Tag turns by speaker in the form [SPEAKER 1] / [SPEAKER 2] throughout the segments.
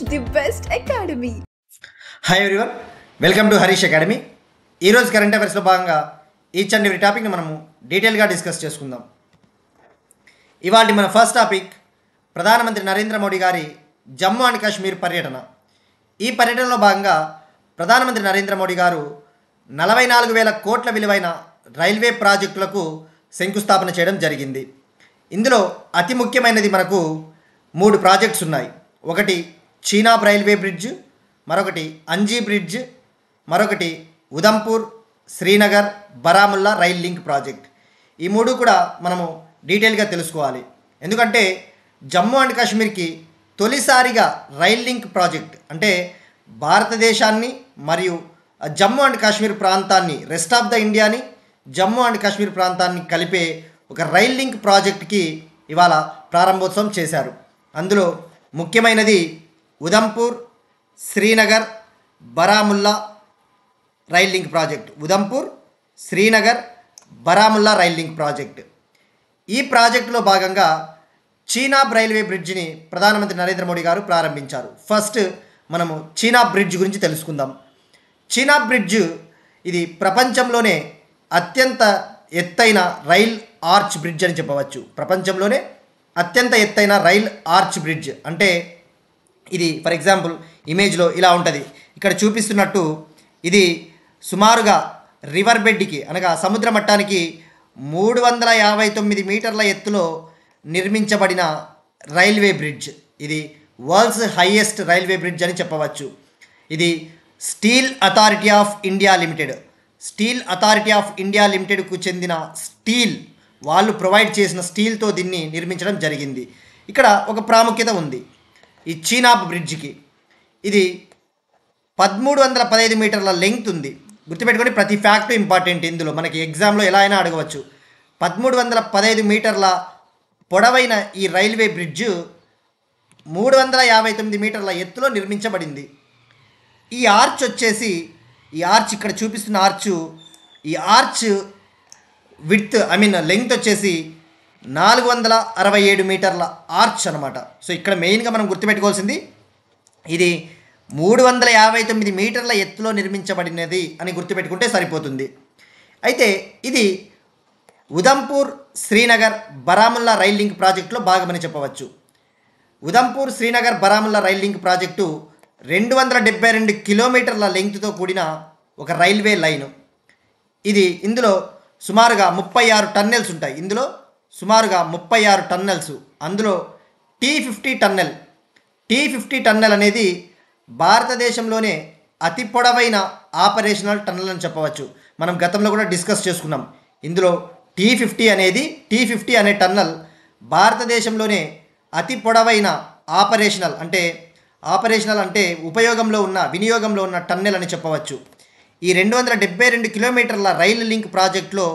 [SPEAKER 1] the best academy.
[SPEAKER 2] Hi everyone, welcome to Harish academy. ఈరోజు current అఫైర్స్లో భాగంగా each and every టాపిక్ని మనము డీటెయిల్గా డిస్కస్ చేసుకుందాం. ఇవాళ మన ఫస్ట్ టాపిక్ ప్రధానమంత్రి నరేంద్ర మోడీ గారి జమ్మూ అండ్ కాశ్మీర్ పర్యటన. ఈ పర్యటనలో భాగంగా ప్రధానమంత్రి నరేంద్ర మోడీ గారు 44,000 కోట్ల విలువైన రైల్వే ప్రాజెక్టులకు శంకుస్థాపన చేయడం జరిగింది. ఇందులో అతి ముఖ్యమైనది మనకు 3 ప్రాజెక్ట్స్ ఉన్నాయి. ఒకటి చీనాబ్ రైల్వే బ్రిడ్జ్, మరొకటి అంజీ బ్రిడ్జ్, మరొకటి Udhampur Srinagar Baramulla rail link project. ఈ 3 కూడా మనము డీటెయిల్గా తెలుసుకోవాలి. ఎందుకంటే జమ్మూ అండ్ కాశ్మీర్కి తొలిసారిగా రైల్ లింక్ ప్రాజెక్ట్ అంటే భారతదేశాన్ని మరియు జమ్మూ అండ్ కాశ్మీర్ ప్రాంతాన్ని, రెస్ట్ ఆఫ్ ద ఇండియాని జమ్మూ అండ్ కాశ్మీర్ ప్రాంతాన్ని కలిపే ఒక రైల్ లింక్ ప్రాజెక్ట్కి ఇవాళ ప్రారంభోత్సవం చేశారు. అందులో ముఖ్యమైనది Udhampur Srinagar Baramulla rail link project. Udhampur Srinagar Baramulla rail link project. ఈ ప్రాజెక్టులో భాగంగా చీనాబ్ రైల్వే బ్రిడ్జిని ప్రధానమంత్రి నరేంద్ర మోడీ గారు ప్రారంభించారు. ఫస్ట్ మనము చీనాబ్ బ్రిడ్జ్ గురించి తెలుసుకుందాం. చీనాబ్ బ్రిడ్జ్ ఇది ప్రపంచంలోనే అత్యంత ఎత్తైన రైల్ ఆర్చ్ బ్రిడ్జ్ అని చెప్పవచ్చు. ప్రపంచంలోనే అత్యంత ఎత్తైన రైల్ ఆర్చ్ బ్రిడ్జ్ అంటే ఇది ఫర్ ఎగ్జాంపుల్ ఇమేజ్లో ఇలా ఉంటుంది. ఇక్కడ చూపిస్తున్నట్టు ఇది సుమారుగా రివర్ బెడ్కి అనగా సముద్ర మట్టానికి 359 మీటర్ల ఎత్తులో నిర్మించబడిన రైల్వే బ్రిడ్జ్. ఇది వరల్డ్స్ హైయెస్ట్ రైల్వే బ్రిడ్జ్ అని చెప్పవచ్చు. ఇది స్టీల్ అథారిటీ ఆఫ్ ఇండియా లిమిటెడ్కు చెందిన స్టీల్ వాళ్ళు ప్రొవైడ్ చేసిన స్టీల్తో దీన్ని నిర్మించడం జరిగింది. ఇక్కడ ఒక ప్రాముఖ్యత ఉంది ఈ చీనాబ్ బ్రిడ్జ్కి. ఇది 1315 మీటర్ల లెంగ్త్ ఉంది. గుర్తుపెట్టుకొని ప్రతి ఫ్యాక్ట్ ఇంపార్టెంట్. ఇందులో మనకి ఎగ్జామ్లో ఎలా అయినా అడగవచ్చు. 1315 మీటర్ల పొడవైన ఈ రైల్వే బ్రిడ్జ్ 359 మీటర్ల ఎత్తులో నిర్మించబడింది. ఈ ఆర్చ్ వచ్చేసి ఇక్కడ చూపిస్తున్న ఈ ఆర్చ్ విడ్త్ లెంగ్త్ వచ్చేసి 467 మీటర్ల ఆర్చ్ అనమాట. సో ఇక్కడ మెయిన్గా మనం గుర్తుపెట్టుకోవాల్సింది ఇది 359 మీటర్ల ఎత్తులో నిర్మించబడినది అని గుర్తుపెట్టుకుంటే సరిపోతుంది. అయితే ఇది ఉదంపూర్ శ్రీనగర్ బరాముల్లా రైల్ లింక్ ప్రాజెక్టులో భాగమని చెప్పవచ్చు. Udhampur Srinagar Baramulla rail link project 272 కిలోమీటర్ల లెంగ్త్తో కూడిన ఒక రైల్వే లైను. ఇందులో సుమారుగా 36 టన్నెల్స్ ఉంటాయి. అందులో T50 టన్నెల్ అనేది భారతదేశంలోనే అతి పొడవైన ఆపరేషనల్ టన్నెల్ అని చెప్పవచ్చు. మనం గతంలో కూడా డిస్కస్ చేసుకున్నాం. ఇందులో T50 అనే టన్నెల్ భారతదేశంలోనే అతి పొడవైన ఆపరేషనల్ అంటే వినియోగంలో ఉన్న టన్నెల్ అని చెప్పవచ్చు. ఈ 272 కిలోమీటర్ల రైలు లింక్ ప్రాజెక్టులో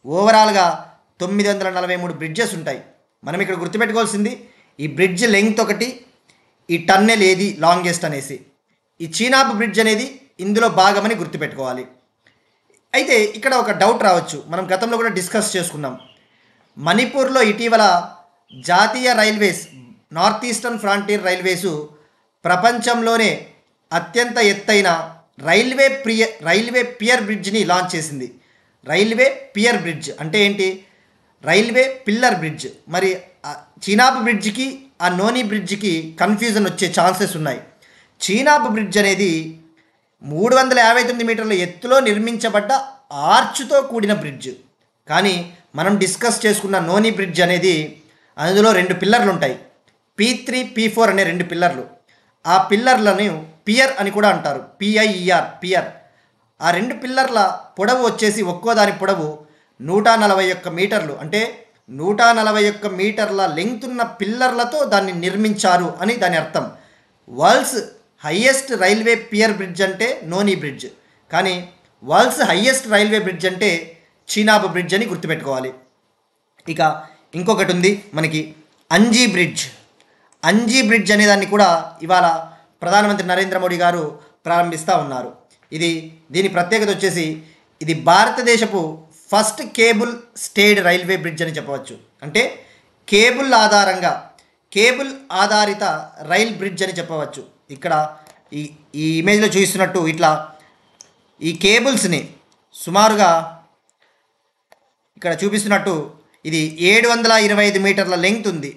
[SPEAKER 2] ఓవరాల్గా 943 బ్రిడ్జెస్ ఉంటాయి. మనం ఇక్కడ గుర్తుపెట్టుకోవాల్సింది ఈ బ్రిడ్జ్ లెంగ్త్ ఒకటి, ఈ టన్నెల్ ఏది లాంగెస్ట్ అనేసి. ఈ చీనాబ్ బ్రిడ్జ్ అనేది ఇందులో భాగమని గుర్తుపెట్టుకోవాలి. అయితే ఇక్కడ ఒక డౌట్ రావచ్చు. మనం గతంలో కూడా డిస్కస్ చేసుకున్నాం. మణిపూర్లో ఇటీవల జాతీయ railways north eastern frontier railways ప్రపంచంలోనే అత్యంత ఎత్తైన రైల్వే పియర్ బ్రిడ్జ్ని లాంచ్ చేసింది. రైల్వే పియర్ బ్రిడ్జ్ అంటే ఏంటి? Railway pillar bridge. మరి చీనాబ్ బ్రిడ్జ్కి నోని బ్రిడ్జ్కి కన్ఫ్యూజన్ వచ్చే ఛాన్సెస్ ఉన్నాయి. చీనాబ్ బ్రిడ్జ్ అనేది 359 మీటర్ల ఎత్తులో నిర్మించబడ్డ ఆర్చ్తో కూడిన బ్రిడ్జ్. కానీ మనం డిస్కస్ చేసుకున్న నోని బ్రిడ్జ్ అనేది అందులో 2 పిల్లర్లు ఉంటాయి. P3, P4 అనే 2 పిల్లర్లు. ఆ పిల్లర్లను పియర్ అని కూడా అంటారు. పియర్. ఆ 2 పిల్లర్ల పొడవు వచ్చేసి ఒక్కో దాని పొడవు 141 మీటర్లు. అంటే 141 మీటర్ల లెంగ్త్ ఉన్న పిల్లర్లతో దాన్ని నిర్మించారు అని దాని అర్థం. World's highest railway pier bridge అంటే నోని బ్రిడ్జ్, కానీ వరల్డ్స్ హైయెస్ట్ రైల్వే బ్రిడ్జ్ అంటే చీనాబ్ బ్రిడ్జ్ అని గుర్తుపెట్టుకోవాలి. ఇక ఇంకొకటి ఉంది మనకి అంజీ బ్రిడ్జ్ అనే దాన్ని కూడా ఇవాళ ప్రధానమంత్రి నరేంద్ర మోడీ గారు ప్రారంభిస్తూ ఉన్నారు. దీని ప్రత్యేకత వచ్చేసి ఇది భారతదేశపు first cable stayed railway bridge అని చెప్పవచ్చు. అంటే కేబుల్ ఆధారిత రైల్ బ్రిడ్జ్ అని చెప్పవచ్చు. ఇక్కడ ఈ ఈ ఇమేజ్లో చూస్తున్నట్టు ఇట్లా ఈ కేబుల్స్ని సుమారుగా ఇక్కడ చూపిస్తున్నట్టు ఇది 725 మీటర్ల లెంగ్త్ ఉంది.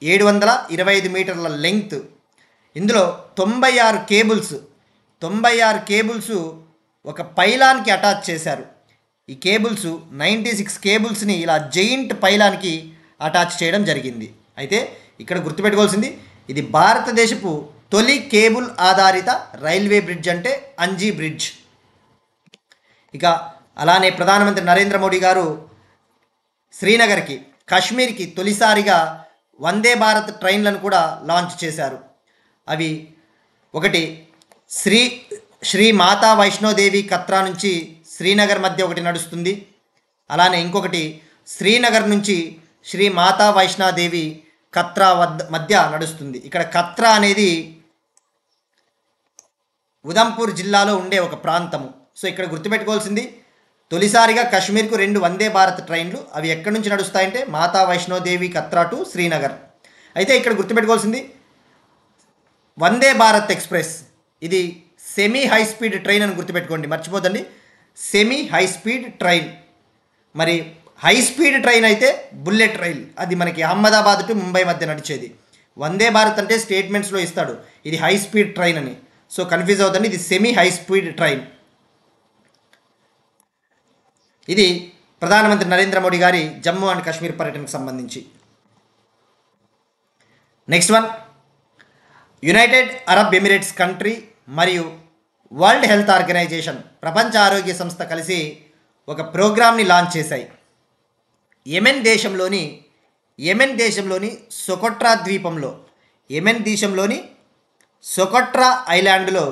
[SPEAKER 2] 725 మీటర్ల లెంగ్త్. ఇందులో 96 కేబుల్స్ ఒక పైలాన్కి అటాచ్ చేశారు. ఈ కేబుల్స్ 96 కేబుల్స్ని ఇలా జెయింట్ పైలాన్కి అటాచ్ చేయడం జరిగింది. అయితే ఇక్కడ గుర్తుపెట్టుకోవాల్సింది, ఇది భారతదేశపు తొలి కేబుల్ ఆధారిత రైల్వే బ్రిడ్జ్ అంటే అంజీ బ్రిడ్జ్. ఇక అలానే ప్రధానమంత్రి నరేంద్ర మోడీ గారు శ్రీనగర్కి, కాశ్మీర్కి తొలిసారిగా వందే భారత్ ట్రైన్లను కూడా లాంచ్ చేశారు. అవి ఒకటి శ్రీ మాతా వైష్ణోదేవి కత్రా నుంచి శ్రీనగర్ మధ్య ఒకటి నడుస్తుంది. అలానే ఇంకొకటి శ్రీనగర్ నుంచి శ్రీ మాతా వైష్ణోదేవి కత్రా మధ్య నడుస్తుంది. ఇక్కడ కత్రా అనేది ఉదంపూర్ జిల్లాలో ఉండే ఒక ప్రాంతము. సో ఇక్కడ గుర్తుపెట్టుకోవాల్సింది, తొలిసారిగా కాశ్మీర్కు 2 వందే భారత్ ట్రైన్లు. అవి ఎక్కడి నుంచి నడుస్తాయంటే మాతా వైష్ణోదేవి కత్రా టు శ్రీనగర్. అయితే ఇక్కడ గుర్తుపెట్టుకోవాల్సింది, వందే భారత్ ఎక్స్ప్రెస్ ఇది సెమీ హై స్పీడ్ ట్రైన్ అని గుర్తుపెట్టుకోండి, మర్చిపోదండి. Semi high speed train. మరి హై స్పీడ్ ట్రైన్ అయితే బుల్లెట్ రైల్, అది మనకి అహ్మదాబాద్ టు ముంబై మధ్య నడిచేది. వందే భారత్ అంటే స్టేట్మెంట్స్లో ఇస్తాడు ఇది హై స్పీడ్ ట్రైన్ అని. సో కన్ఫ్యూజ్ అవుతుంది, ఇది సెమీ హై స్పీడ్ ట్రైన్. ఇది ప్రధానమంత్రి నరేంద్ర మోడీ గారి జమ్మూ అండ్ కాశ్మీర్ పర్యటనకు సంబంధించి. Next one, United Arab Emirates country మరియు వరల్డ్ హెల్త్ ఆర్గనైజేషన్, ప్రపంచ ఆరోగ్య సంస్థ కలిసి ఒక ప్రోగ్రామ్ని లాంచ్ చేశాయి. యెమెన్ దేశంలోని సొకొట్రా ద్వీపంలో, యెమెన్ దేశంలోని సొకొట్రా ఐలాండ్లో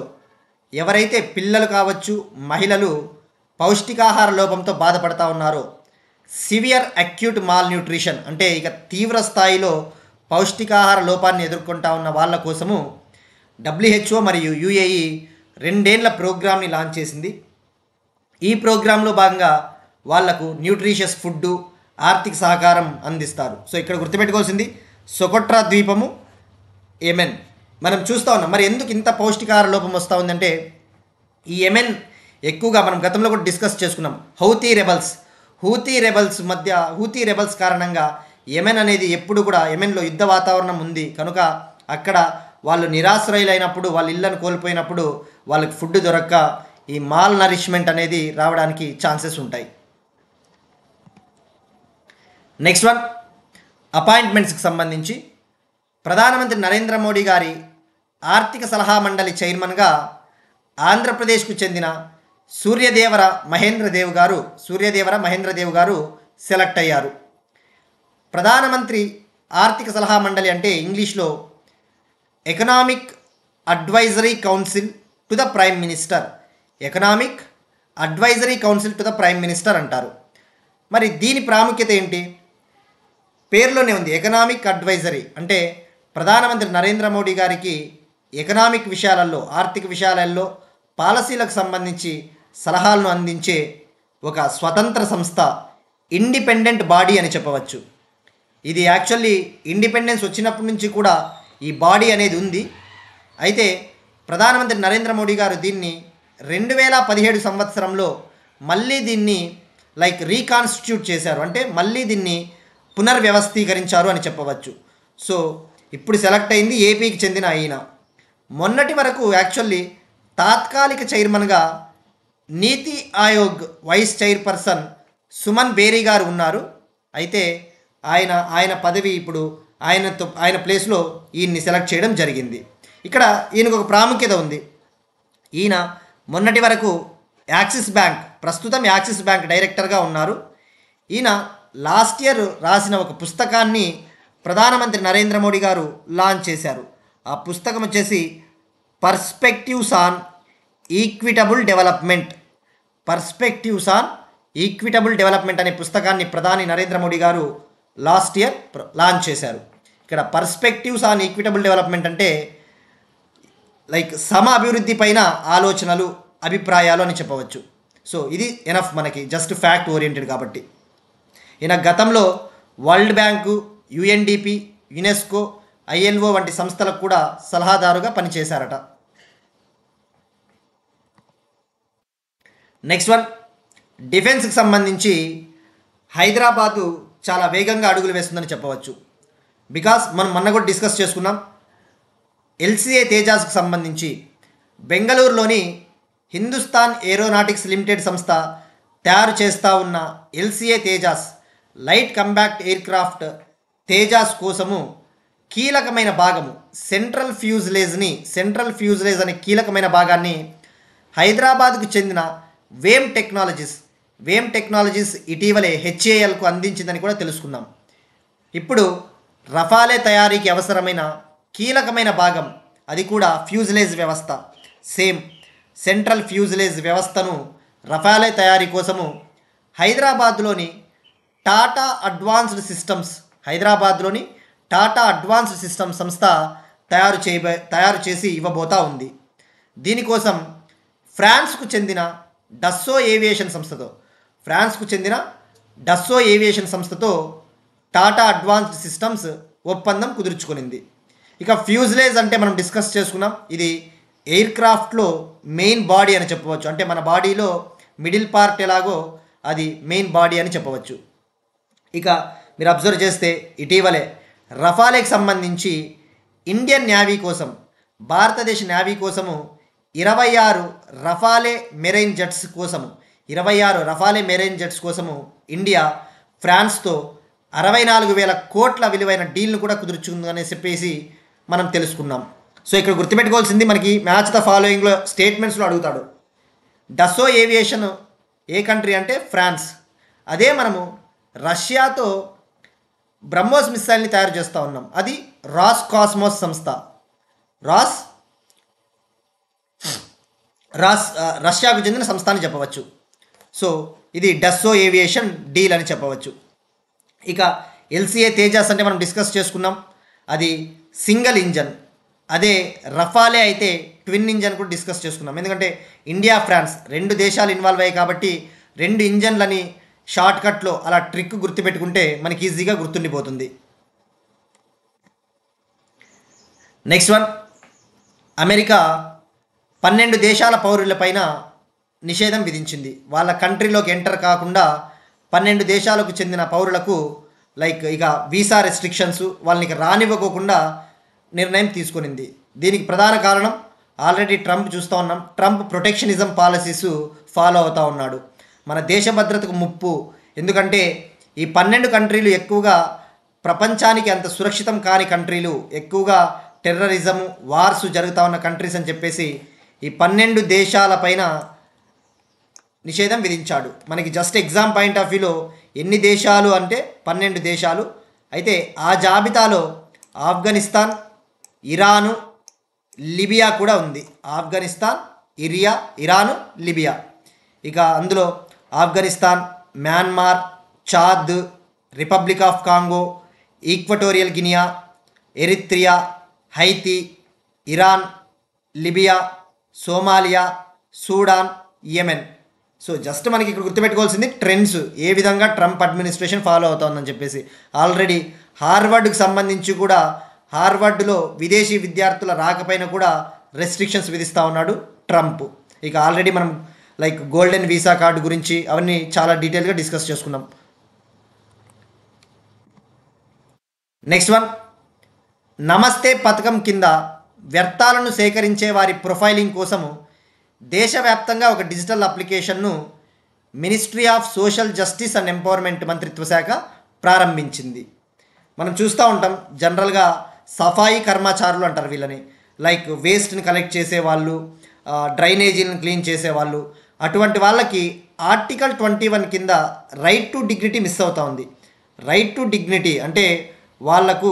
[SPEAKER 2] ఎవరైతే పిల్లలు కావచ్చు, మహిళలు పౌష్టికాహార లోపంతో బాధపడతా ఉన్నారో, సివియర్ అక్యూట్ మాల్ న్యూట్రిషన్ అంటే ఇక తీవ్ర స్థాయిలో పౌష్టికాహార లోపాన్ని ఎదుర్కొంటా ఉన్న వాళ్ళ కోసము WHO మరియు UAE 2 ఏళ్ల ప్రోగ్రామ్ని లాంచ్ చేసింది. ఈ ప్రోగ్రాంలో భాగంగా వాళ్లకు న్యూట్రిషియస్ ఫుడ్డు, ఆర్థిక సహకారం అందిస్తారు. సో ఇక్కడ గుర్తుపెట్టుకోవాల్సింది, సొకొట్రా ద్వీపము, యెమెన్. మనం చూస్తూ ఉన్నాం మరి ఎందుకు ఇంత పౌష్టికాహార లోపం వస్తూ ఉందంటే, ఈ యెమెన్ ఎక్కువగా మనం గతంలో కూడా డిస్కస్ చేసుకున్నాం, హౌతీ రెబల్స్ కారణంగా యెమెన్ అనేది ఎప్పుడు కూడా, యెమెన్లో యుద్ధ వాతావరణం ఉంది కనుక అక్కడ వాళ్ళు నిరాశ్రయులైనప్పుడు, వాళ్ళ ఇళ్లను కోల్పోయినప్పుడు వాళ్ళకి ఫుడ్ దొరక్క ఈ మాల్ నరిష్మెంట్ అనేది రావడానికి ఛాన్సెస్ ఉంటాయి. నెక్స్ట్ వన్, అపాయింట్మెంట్స్కి సంబంధించి ప్రధానమంత్రి నరేంద్ర మోడీ గారి ఆర్థిక సలహా మండలి చైర్మన్గా ఆంధ్రప్రదేశ్కు చెందిన సూర్యదేవర మహేంద్ర దేవ్ గారు సెలెక్ట్ అయ్యారు. ప్రధానమంత్రి ఆర్థిక సలహా మండలి అంటే ఇంగ్లీష్లో economic advisory council to the prime minister అంటారు. మరి దీని ప్రాముఖ్యత ఏంటి? పేరులోనే ఉంది, ఎకనామిక్ అడ్వైజరీ అంటే ప్రధానమంత్రి నరేంద్ర మోడీ గారికి ఎకనామిక్ విషయాలలో, ఆర్థిక విషయాలలో, పాలసీలకు సంబంధించి సలహాలను అందించే ఒక స్వతంత్ర సంస్థ, ఇండిపెండెంట్ బాడీ అని చెప్పవచ్చు. ఇది యాక్చువల్లీ ఇండిపెండెన్స్ వచ్చినప్పటి నుంచి కూడా ఈ బాడీ అనేది ఉంది. అయితే ప్రధానమంత్రి నరేంద్ర మోడీ గారు దీన్ని 2017 సంవత్సరంలో మళ్ళీ దీన్ని రీకాన్స్టిట్యూట్ చేశారు, అంటే మళ్ళీ దీన్ని పునర్వ్యవస్థీకరించారు అని చెప్పవచ్చు. సో ఇప్పుడు సెలెక్ట్ అయింది ఏపీకి చెందిన ఆయన. మొన్నటి వరకు యాక్చువల్లీ తాత్కాలిక చైర్మన్గా నీతి ఆయోగ్ వైస్ చైర్పర్సన్ సుమన్ బేరీ గారు ఉన్నారు. అయితే ఆయన పదవి ఇప్పుడు ఆయన ప్లేస్లో ఈయన్ని సెలెక్ట్ చేయడం జరిగింది. ఇక్కడ ఈయనకు ఒక ప్రాముఖ్యత ఉంది. ఈయన మొన్నటి వరకు ప్రస్తుతం యాక్సిస్ బ్యాంక్ డైరెక్టర్గా ఉన్నారు. ఈయన లాస్ట్ ఇయర్ రాసిన ఒక పుస్తకాన్ని ప్రధానమంత్రి నరేంద్ర మోడీ గారు లాంచ్ చేశారు. ఆ పుస్తకం వచ్చేసి పర్స్పెక్టివ్స్ ఆన్ ఈక్విటబుల్ డెవలప్మెంట్ అనే పుస్తకాన్ని ప్రధాని నరేంద్ర మోడీ గారు లాస్ట్ ఇయర్ లాంచ్ చేశారు. ఇక్కడ పర్స్పెక్టివ్స్ ఆన్ ఈక్విటబుల్ డెవలప్మెంట్ అంటే సమ అభివృద్ధి పైన ఆలోచనలు, అభిప్రాయాలు అని చెప్పవచ్చు. సో ఇది ఎనఫ్, మనకి జస్ట్ ఫ్యాక్ట్ ఓరియంటెడ్ కాబట్టి. ఈయన గతంలో world bank, UNDP, UNESCO ILO వంటి సంస్థలకు కూడా సలహాదారుగా పనిచేశారట. నెక్స్ట్ వన్, డిఫెన్స్కి సంబంధించి హైదరాబాదు చాలా వేగంగా అడుగులు వేస్తుందని చెప్పవచ్చు. బికాస్ మనం మొన్న కూడా డిస్కస్ చేసుకున్నాం. ఎల్సిఏ తేజాస్కు సంబంధించి బెంగళూరులోని హిందుస్థాన్ ఏరోనాటిక్స్ లిమిటెడ్ సంస్థ తయారు చేస్తూ ఉన్న LCA Tejas light combat aircraft Tejas కోసము కీలకమైన భాగము సెంట్రల్ ఫ్యూజ్లేజ్ అనే కీలకమైన భాగాన్ని హైదరాబాద్కు చెందిన వేమ్ టెక్నాలజీస్ ఇటీవలే హెచ్ఏఎల్కు అందించిందని కూడా తెలుసుకుందాం. ఇప్పుడు రఫాలే తయారీకి అవసరమైన కీలకమైన భాగం, అది కూడా ఫ్యూజ్లేజ్ వ్యవస్థ, సేమ్ సెంట్రల్ ఫ్యూజ్లేజ్ వ్యవస్థను రఫాలే తయారీ కోసము హైదరాబాద్లోని టాటా అడ్వాన్స్డ్ సిస్టమ్స్ సంస్థ తయారు చేసి ఇవ్వబోతా ఉంది. దీనికోసం ఫ్రాన్స్కు చెందిన డస్సో ఏవియేషన్ సంస్థతో టాటా అడ్వాన్స్డ్ సిస్టమ్స్ ఒప్పందం కుదుర్చుకునింది. ఇక ఫ్యూజ్లేజ్ అంటే మనం డిస్కస్ చేసుకున్నాం, ఇది ఎయిర్క్రాఫ్ట్లో మెయిన్ బాడీ అని చెప్పవచ్చు. అంటే మన బాడీలో మిడిల్ పార్ట్ ఎలాగో అది మెయిన్ బాడీ అని చెప్పవచ్చు. ఇక మీరు అబ్జర్వ్ చేస్తే ఇటీవలే రఫాలేకి సంబంధించి ఇండియన్ నేవీ కోసం, భారతదేశ నేవీ కోసము 26 రఫాలే మెరైన్ జెట్స్ కోసము ఇండియా ఫ్రాన్స్తో 64,000 కోట్ల విలువైన డీల్ను కూడా కుదుర్చుకుందని చెప్పేసి మనం తెలుసుకున్నాం. సో ఇక్కడ గుర్తుపెట్టుకోవాల్సింది, మనకి మ్యాచ్ ద ఫాలోయింగ్లో స్టేట్మెంట్స్లో అడుగుతాడు. డస్సో ఏవియేషన్ ఏ కంట్రీ అంటే ఫ్రాన్స్. అదే మనము రష్యాతో బ్రహ్మోస్ మిస్సైల్ని తయారు చేస్తూ ఉన్నాం, అది రాస్కాస్మోస్ సంస్థ. రష్యాకు చెందిన సంస్థ అని చెప్పవచ్చు. సో ఇది డస్సో ఏవియేషన్ డీల్ అని చెప్పవచ్చు. ఇక ఎల్సిఏ తేజాస్ అంటే మనం డిస్కస్ చేసుకున్నాం, అది సింగిల్ ఇంజన్. అదే రఫాలే అయితే ట్విన్ ఇంజన్ కూడా డిస్కస్ చేసుకున్నాం. ఎందుకంటే ఇండియా ఫ్రాన్స్ 2 దేశాలు ఇన్వాల్వ్ అయ్యాయి కాబట్టి 2 ఇంజన్లని షార్ట్కట్లో అలా ట్రిక్ గుర్తుపెట్టుకుంటే మనకి ఈజీగా గుర్తుండిపోతుంది. నెక్స్ట్ వన్, అమెరికా 12 దేశాల పౌరులపైన నిషేధం విధించింది. వాళ్ళ కంట్రీలోకి ఎంటర్ కాకుండా 12 దేశాలకు చెందిన పౌరులకు ఇక వీసా రెస్ట్రిక్షన్స్, వాళ్ళని రానివ్వకోకుండా నిర్ణయం తీసుకునింది. దీనికి ప్రధాన కారణం ఆల్రెడీ ట్రంప్ చూస్తూ ఉన్నాం. ట్రంప్ ప్రొటెక్షనిజం పాలసీస్ ఫాలో అవుతూ ఉన్నాడు. మన దేశ భద్రతకు ముప్పు. ఎందుకంటే ఈ 12 కంట్రీలు ఎక్కువగా ప్రపంచానికి అంత సురక్షితం కాని కంట్రీలు, ఎక్కువగా టెర్రరిజం వార్స్ జరుగుతూ ఉన్న కంట్రీస్ అని చెప్పేసి ఈ 12 దేశాలపైన నిషేధం విధించాడు. మనకి జస్ట్ ఎగ్జామ్ పాయింట్ ఆఫ్ వ్యూలో ఎన్ని దేశాలు అంటే 12 దేశాలు. అయితే ఆ జాబితాలో ఆఫ్ఘనిస్తాన్, ఇరాను, లిబియా కూడా ఉంది. లిబియా. ఇక అందులో Afghanistan, Myanmar, Chad, republic of Congo, equatorial Guinea, Eritrea, Haiti, Iran, Libya, Somalia, Sudan, Yemen. So just మనకి ఇక్కడ గుర్తుపెట్టుకోవాల్సింది ట్రెండ్స్, ఏ విధంగా ట్రంప్ అడ్మినిస్ట్రేషన్ ఫాలో అవుతుందని చెప్పేసి. ఆల్రెడీ హార్వర్డ్కి సంబంధించి కూడా హార్వర్డ్లో విదేశీ విద్యార్థుల రాకపోయిన కూడా రెస్ట్రిక్షన్స్ విధిస్తూ ఉన్నాడు ట్రంప్. ఇక ఆల్రెడీ మనం గోల్డెన్ వీసా కార్డు గురించి అవన్నీ చాలా డీటెయిల్గా డిస్కస్ చేసుకున్నాం. నెక్స్ట్ వన్, నమస్తే పథకం కింద వ్యర్థాలను సేకరించే వారి ప్రొఫైలింగ్ కోసము దేశవ్యాప్తంగా ఒక డిజిటల్ అప్లికేషన్ను ministry of social justice and empowerment మంత్రిత్వ శాఖ ప్రారంభించింది. మనం చూస్తూ ఉంటాం, జనరల్గా సఫాయి కర్మచారులు అంటారు వీళ్ళని. వేస్ట్ని కలెక్ట్ చేసేవాళ్ళు, డ్రైనేజీలను క్లీన్ చేసేవాళ్ళు, అటువంటి వాళ్ళకి ఆర్టికల్ 21 కింద రైట్ టు డిగ్నిటీ మిస్ అవుతూ ఉంది. రైట్ టు డిగ్నిటీ అంటే వాళ్లకు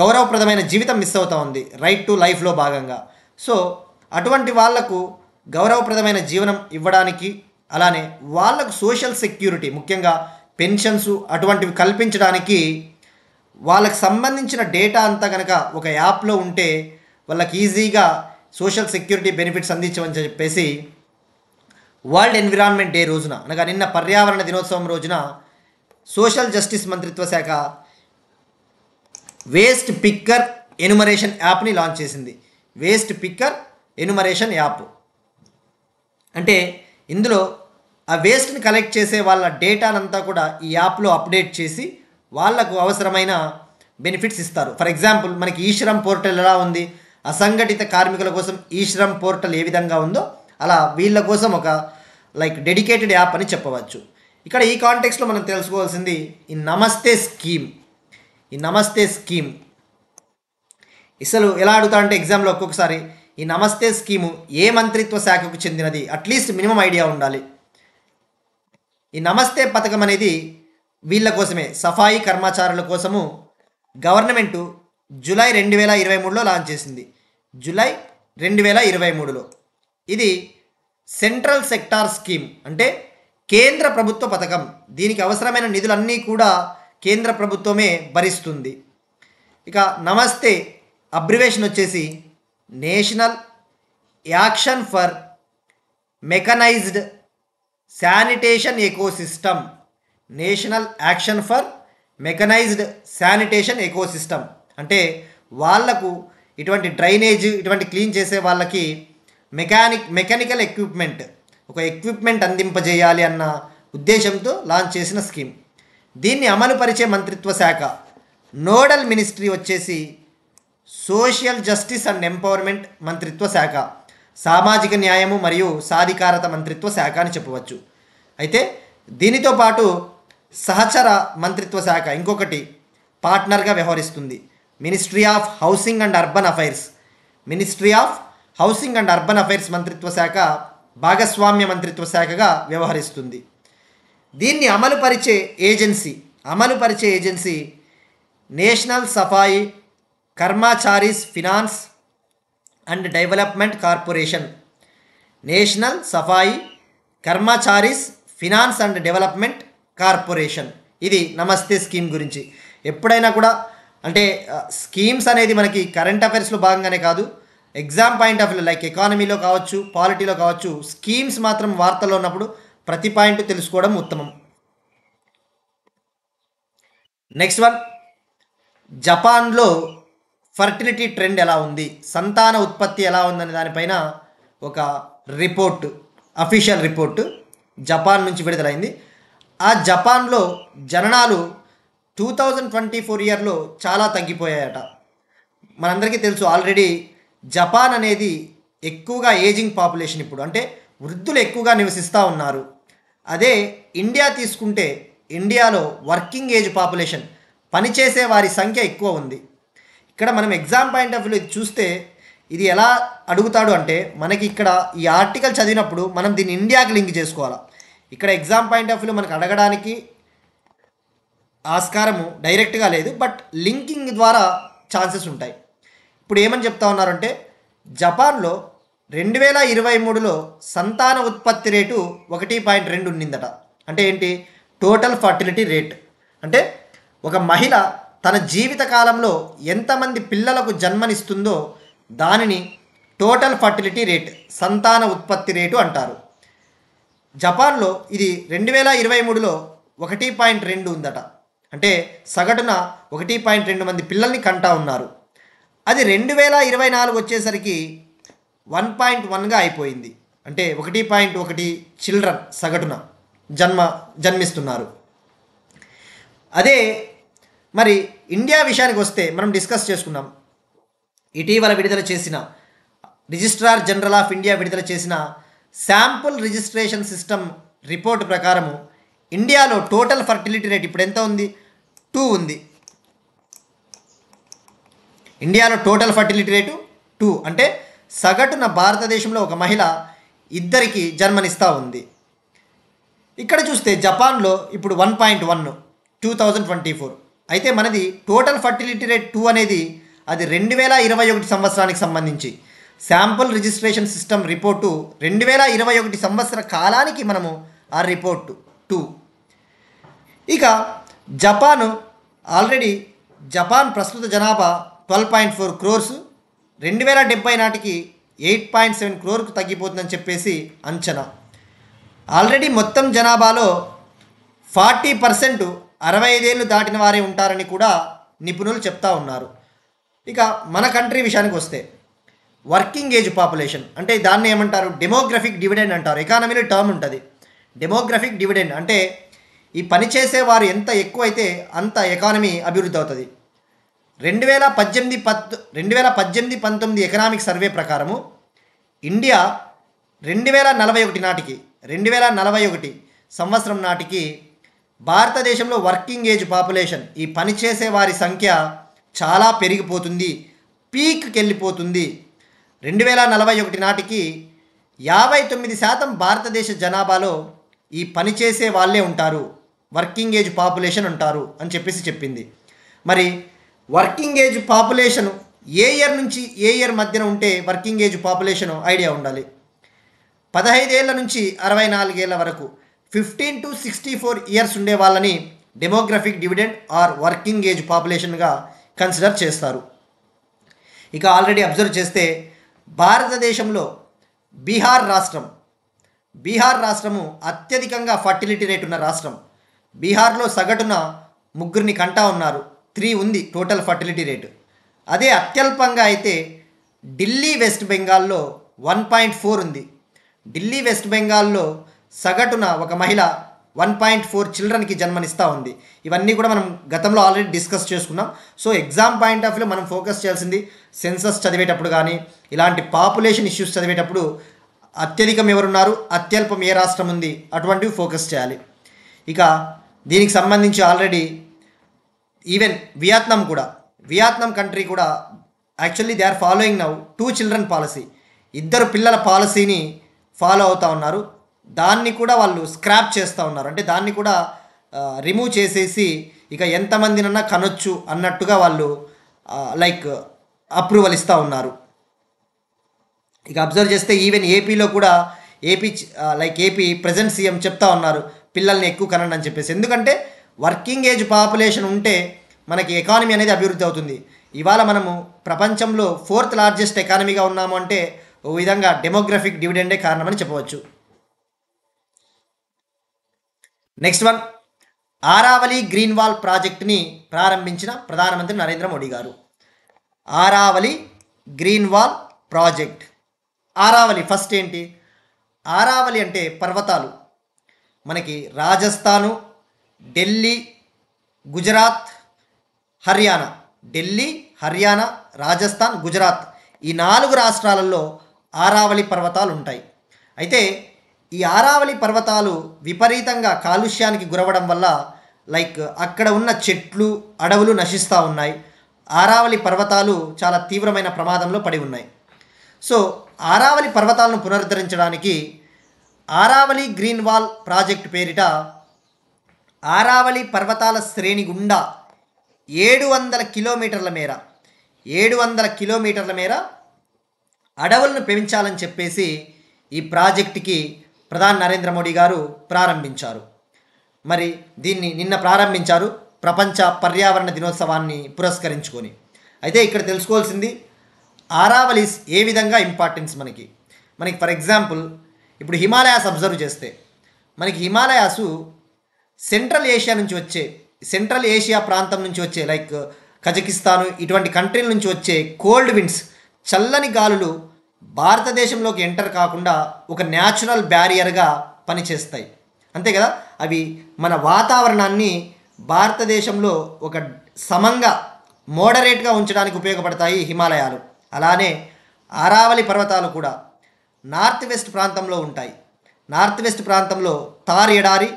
[SPEAKER 2] గౌరవప్రదమైన జీవితం మిస్ అవుతూ ఉంది రైట్ టు లైఫ్లో భాగంగా. సో అటువంటి వాళ్లకు గౌరవప్రదమైన జీవనం ఇవ్వడానికి, అలానే వాళ్లకు సోషల్ సెక్యూరిటీ, ముఖ్యంగా పెన్షన్స్ అటువంటివి కల్పించడానికి వాళ్ళకి సంబంధించిన డేటా అంతా కనుక ఒక యాప్లో ఉంటే వాళ్ళకి ఈజీగా సోషల్ సెక్యూరిటీ బెనిఫిట్స్ అందించమని చెప్పేసి వరల్డ్ ఎన్విరాన్మెంట్ డే రోజున, అనగా నిన్న పర్యావరణ దినోత్సవం రోజున సోషల్ జస్టిస్ మంత్రిత్వ శాఖ వేస్ట్ పిక్కర్ ఎనుమరేషన్ యాప్ని లాంచ్ చేసింది. వేస్ట్ పిక్కర్ ఎనుమరేషన్ యాప్ అంటే ఇందులో ఆ వేస్ట్ని కలెక్ట్ చేసే వాళ్ళ డేటానంతా కూడా ఈ యాప్లో అప్డేట్ చేసి వాళ్లకు అవసరమైన బెనిఫిట్స్ ఇస్తారు. ఫర్ ఎగ్జాంపుల్ మనకి ఈశ్రమ్ పోర్టల్ ఎలా ఉంది, అసంఘటిత కార్మికుల కోసం ఈశ్రమ్ పోర్టల్ ఏ విధంగా ఉందో అలా వీళ్ళ కోసం ఒక డెడికేటెడ్ యాప్ అని చెప్పవచ్చు. ఇక్కడ ఈ కాంటెక్స్లో మనం తెలుసుకోవాల్సింది ఈ నమస్తే స్కీమ్ అసలు ఎలా అడుగుతా అంటే ఎగ్జామ్లో ఒక్కొక్కసారి ఈ నమస్తే స్కీము ఏ మంత్రిత్వ శాఖకు చెందినది అట్లీస్ట్ మినిమం ఐడియా ఉండాలి. ఈ నమస్తే పథకం అనేది వీళ్ళ కోసమే, సఫాయి కర్మచారుల కోసము గవర్నమెంటు జూలై 2023లో లాంచ్ చేసింది. జూలై 2023లో ఇది సెంట్రల్ సెక్టార్ స్కీమ్ అంటే కేంద్ర ప్రభుత్వ పథకం. దీనికి అవసరమైన నిధులన్నీ కూడా కేంద్ర ప్రభుత్వమే భరిస్తుంది. ఇక నమస్తే అబ్రివేషన్ వచ్చేసి national action for mechanised sanitation ecosystem. National action for mechanised sanitation ecosystem అంటే వాళ్లకు ఇటువంటి డ్రైనేజ్ ఇటువంటి క్లీన్ చేసే వాళ్ళకి మెకానికల్ ఎక్విప్మెంట్ అందింపజేయాలి అన్న ఉద్దేశంతో లాంచ్ చేసిన స్కీమ్. దీన్ని అమలుపరిచే మంత్రిత్వ శాఖ నోడల్ మినిస్ట్రీ వచ్చేసి సోషల్ జస్టిస్ అండ్ ఎంపవర్మెంట్ మంత్రిత్వ శాఖ, సామాజిక న్యాయము మరియు సాధికారత మంత్రిత్వ శాఖ అని చెప్పవచ్చు. అయితే దీనితో పాటు సహచర మంత్రిత్వ శాఖ ఇంకొకటి పార్ట్నర్గా వ్యవహరిస్తుంది. Ministry of housing and urban affairs. Ministry of housing and urban affairs మంత్రిత్వ శాఖ భాగస్వామ్య మంత్రిత్వ శాఖగా వ్యవహరిస్తుంది. దీన్ని అమలుపరిచే agency national Safai Karamcharis finance and development corporation. National Safai Karamcharis finance and development corporation. ఇది నమస్తే స్కీమ్ గురించి. ఎప్పుడైనా కూడా అంటే స్కీమ్స్ అనేది మనకి కరెంట్ అఫైర్స్లో భాగంగానే కాదు, ఎగ్జామ్ పాయింట్ ఆఫ్ వ్యూ ఎకానమీలో కావచ్చు, పాలిటీలో కావచ్చు, స్కీమ్స్ మాత్రం వార్తల్లో ఉన్నప్పుడు ప్రతి పాయింట్ తెలుసుకోవడం ఉత్తమం. నెక్స్ట్ వన్, జపాన్లో ఫర్టిలిటీ ట్రెండ్ ఎలా ఉంది, సంతాన ఉత్పత్తి ఎలా ఉందనే దానిపైన ఒక రిపోర్ట్, అఫీషియల్ రిపోర్ట్ జపాన్ నుంచి విడుదలైంది. ఆ జపాన్లో జననాలు 2024 ఇయర్లో చాలా తగ్గిపోయాయట. మనందరికీ తెలుసు ఆల్రెడీ జపాన్ అనేది ఎక్కువగా ఏజింగ్ పాపులేషన్ ఇప్పుడు, అంటే వృద్ధులు ఎక్కువగా నివసిస్తూ ఉన్నారు. అదే ఇండియా తీసుకుంటే ఇండియాలో వర్కింగ్ ఏజ్ పాపులేషన్, పనిచేసే వారి సంఖ్య ఎక్కువ ఉంది. ఇక్కడ మనం ఎగ్జామ్ పాయింట్ ఆఫ్ వ్యూ చూస్తే ఇది ఎలా అడుగుతాడు అంటే మనకి ఇక్కడ ఈ ఆర్టికల్ చదివినప్పుడు మనం దీన్ని ఇండియాకి లింక్ చేసుకోవాలి. ఇక్కడ ఎగ్జామ్ పాయింట్ ఆఫ్ వ్యూ మనకు అడగడానికి ఆస్కారము డైరెక్ట్గా లేదు, బట్ లింకింగ్ ద్వారా ఛాన్సెస్ ఉంటాయి. ఇప్పుడు ఏమని చెప్తా ఉన్నారంటే జపాన్లో 2023లో సంతాన ఉత్పత్తి రేటు 1.2 ఉండిందట. అంటే ఏంటి, టోటల్ ఫర్టిలిటీ రేట్ అంటే ఒక మహిళ తన జీవిత కాలంలో ఎంతమంది పిల్లలకు జన్మనిస్తుందో దానిని టోటల్ ఫర్టిలిటీ రేట్, సంతాన ఉత్పత్తి రేటు అంటారు. జపాన్లో ఇది 2023లో 1.2 ఉందట. అంటే సగటున 1.2 మంది పిల్లల్ని కంటా ఉన్నారు. అది 2024 వచ్చేసరికి 1.1గా అయిపోయింది. అంటే 1.1 చిల్డ్రన్ సగటున జన్మిస్తున్నారు. అదే మరి ఇండియా విషయానికి వస్తే మనం డిస్కస్ చేసుకున్నాం. ఇటీవల విడుదల చేసిన రిజిస్ట్రార్ జనరల్ ఆఫ్ ఇండియా విడుదల చేసిన శాంపుల్ రిజిస్ట్రేషన్ సిస్టమ్ రిపోర్ట్ ప్రకారము ఇండియాలో టోటల్ ఫర్టిలిటీ రేట్ ఇప్పుడు ఎంత ఉంది, 2 ఉంది. ఇండియాలో టోటల్ ఫర్టిలిటీ రేటు 2, అంటే సగటున భారతదేశంలో ఒక మహిళ 2కి జన్మనిస్తూ ఉంది. ఇక్కడ చూస్తే జపాన్లో ఇప్పుడు 1.1 2024. అయితే మనది టోటల్ ఫర్టిలిటీ రేట్ 2 అనేది అది 2021 సంవత్సరానికి సంబంధించి శాంపుల్ రిజిస్ట్రేషన్ సిస్టమ్ రిపోర్టు 2021 సంవత్సర కాలానికి మనము ఆ రిపోర్టు 2. ఇక జపాన్ ప్రస్తుత జనాభా 12.4 crores, 2070 నాటికి 8.7 crores తగ్గిపోతుందని చెప్పేసి అంచనా. ఆల్రెడీ మొత్తం జనాభాలో 40% 65 ఏళ్ళు దాటిన వారే ఉంటారని కూడా నిపుణులు చెప్తా ఉన్నారు. ఇక మన కంట్రీ విషయానికి వస్తే వర్కింగ్ ఏజ్ పాపులేషన్ అంటే దాన్ని ఏమంటారు, డెమోగ్రఫిక్ డివిడెండ్ అంటారు. ఎకానమీలో టర్మ్ ఉంటుంది డెమోగ్రఫిక్ డివిడెండ్. అంటే ఈ పనిచేసే వారు ఎంత ఎక్కువైతే అంత ఎకానమీ అభివృద్ధి అవుతుంది. 2018-19 ఎకనామిక్ సర్వే ప్రకారము ఇండియా 2041 సంవత్సరం నాటికి భారతదేశంలో వర్కింగ్ ఏజ్ పాపులేషన్, ఈ పనిచేసే వారి సంఖ్య చాలా పెరిగిపోతుంది, పీక్కి వెళ్ళిపోతుంది. 2041 నాటికి 59% భారతదేశ జనాభాలో ఈ పనిచేసే వాళ్ళే ఉంటారు, వర్కింగ్ ఏజ్ పాపులేషన్ ఉంటారు అని చెప్పింది. మరి వర్కింగ్ ఏజ్ పాపులేషన్ ఏ ఇయర్ నుంచి ఏ ఇయర్ మధ్యన ఉంటే వర్కింగ్ ఏజ్ పాపులేషన్ ఐడియా ఉండాలి. 15 ఏళ్ల నుంచి 64 ఏళ్ల వరకు 15 to 64 ఇయర్స్ ఉండే వాళ్ళని demographic dividend or working age పాపులేషన్గా కన్సిడర్ చేస్తారు. ఇక ఆల్రెడీ అబ్జర్వ్ చేస్తే భారతదేశంలో బీహార్ రాష్ట్రము అత్యధికంగా ఫర్టిలిటీ రేట్ ఉన్న రాష్ట్రం. బీహార్లో సగటున 3 కంటా ఉన్నారు, 3 ఉంది టోటల్ ఫర్టిలిటీ రేటు. అదే అత్యల్పంగా అయితే ఢిల్లీ వెస్ట్ బెంగాల్లో 1.4 ఉంది. ఢిల్లీ వెస్ట్ బెంగాల్లో సగటున ఒక మహిళ 1.4 చిల్డ్రన్కి జన్మనిస్తూ ఉంది. ఇవన్నీ కూడా మనం గతంలో ఆల్రెడీ డిస్కస్ చేసుకున్నాం. సో ఎగ్జామ్ పాయింట్ ఆఫ్ వ్యూలో మనం ఫోకస్ చేయాల్సింది సెన్సస్ చదివేటప్పుడు కానీ ఇలాంటి పాపులేషన్ ఇష్యూస్ చదివేటప్పుడు అత్యధికం ఎవరున్నారు, అత్యల్పం ఏ రాష్ట్రం ఉంది, అటువంటివి ఫోకస్ చేయాలి. ఇక దీనికి సంబంధించి ఆల్రెడీ ఈవెన్ వియత్నాం కంట్రీ కూడా actually they are following now 2 children policy, 2 పిల్లల పాలసీని ఫాలో అవుతూ ఉన్నారు. దాన్ని కూడా వాళ్ళు స్క్రాప్ చేస్తూ ఉన్నారు. అంటే దాన్ని కూడా రిమూవ్ చేసేసి ఇక ఎంతమందినన్నా కనొచ్చు అన్నట్టుగా వాళ్ళు అప్రూవల్ ఇస్తూ ఉన్నారు. ఇక అబ్జర్వ్ చేస్తే ఈవెన్ ఏపీలో కూడా ఏపీ ప్రజెంట్ సీఎం చెప్తా ఉన్నారు పిల్లల్ని ఎక్కువ కనండి అని చెప్పేసి. ఎందుకంటే వర్కింగ్ ఏజ్ పాపులేషన్ ఉంటే మనకి ఎకానమీ అనేది అభివృద్ధి అవుతుంది. ఇవాళ మనము ప్రపంచంలో 4th లార్జెస్ట్ ఎకానమీగా ఉన్నాము అంటే ఓ విధంగా డెమోగ్రఫిక్ డివిడెండే కారణమని చెప్పవచ్చు. Next one, Aravalli green wall ప్రాజెక్ట్ని ప్రారంభించిన ప్రధానమంత్రి నరేంద్ర మోడీ గారు. Aravalli green wall project. Aravalli first ఏంటి? ఆరావళి అంటే పర్వతాలు. మనకి రాజస్థాను, ఢిల్లీ, గుజరాత్, హర్యానా. ఢిల్లీ, హర్యానా, రాజస్థాన్, గుజరాత్ ఈ 4 రాష్ట్రాలలో ఆరావళి పర్వతాలు ఉంటాయి. అయితే ఈ ఆరావళి పర్వతాలు విపరీతంగా కాలుష్యానికి గురవడం వల్ల అక్కడ ఉన్న చెట్లు, అడవులు నశిస్తూ ఉన్నాయి. ఆరావళి పర్వతాలు చాలా తీవ్రమైన ప్రమాదంలో పడి ఉన్నాయి. సో ఆరావళి పర్వతాలను పునరుద్ధరించడానికి ఆరావళి గ్రీన్ వాల్ ప్రాజెక్ట్ పేరిట ఆరావళి పర్వతాల శ్రేణి గుండా 700 కిలోమీటర్ల మేర అడవులను పెంచాలని చెప్పేసి ఈ ప్రాజెక్టుకి ప్రధాని నరేంద్ర మోడీ గారు ప్రారంభించారు. మరి దీన్ని నిన్న ప్రారంభించారు ప్రపంచ పర్యావరణ దినోత్సవాన్ని పురస్కరించుకొని. అయితే ఇక్కడ తెలుసుకోవాల్సింది ఆరావళిస్ ఏ విధంగా ఇంపార్టెన్స్ మనకి ఫర్ ఎగ్జాంపుల్ ఇప్పుడు హిమాలయాస్ అబ్జర్వ్ చేస్తే మనకి హిమాలయాసు సెంట్రల్ ఏషియా ప్రాంతం నుంచి వచ్చే కజకిస్తాను ఇటువంటి కంట్రీల నుంచి వచ్చే కోల్డ్ విండ్స్, చల్లని గాలులు భారతదేశంలోకి ఎంటర్ కాకుండా ఒక న్యాచురల్ బ్యారియర్గా పనిచేస్తాయి. అంతే కదా, అవి మన వాతావరణాన్ని భారతదేశంలో ఒక సమంగా మోడరేట్గా ఉంచడానికి ఉపయోగపడతాయి హిమాలయాలు. అలానే ఆరావళి పర్వతాలు కూడా నార్త్ వెస్ట్ ప్రాంతంలో ఉంటాయి. నార్త్ వెస్ట్ ప్రాంతంలో థార్ ఎడారి,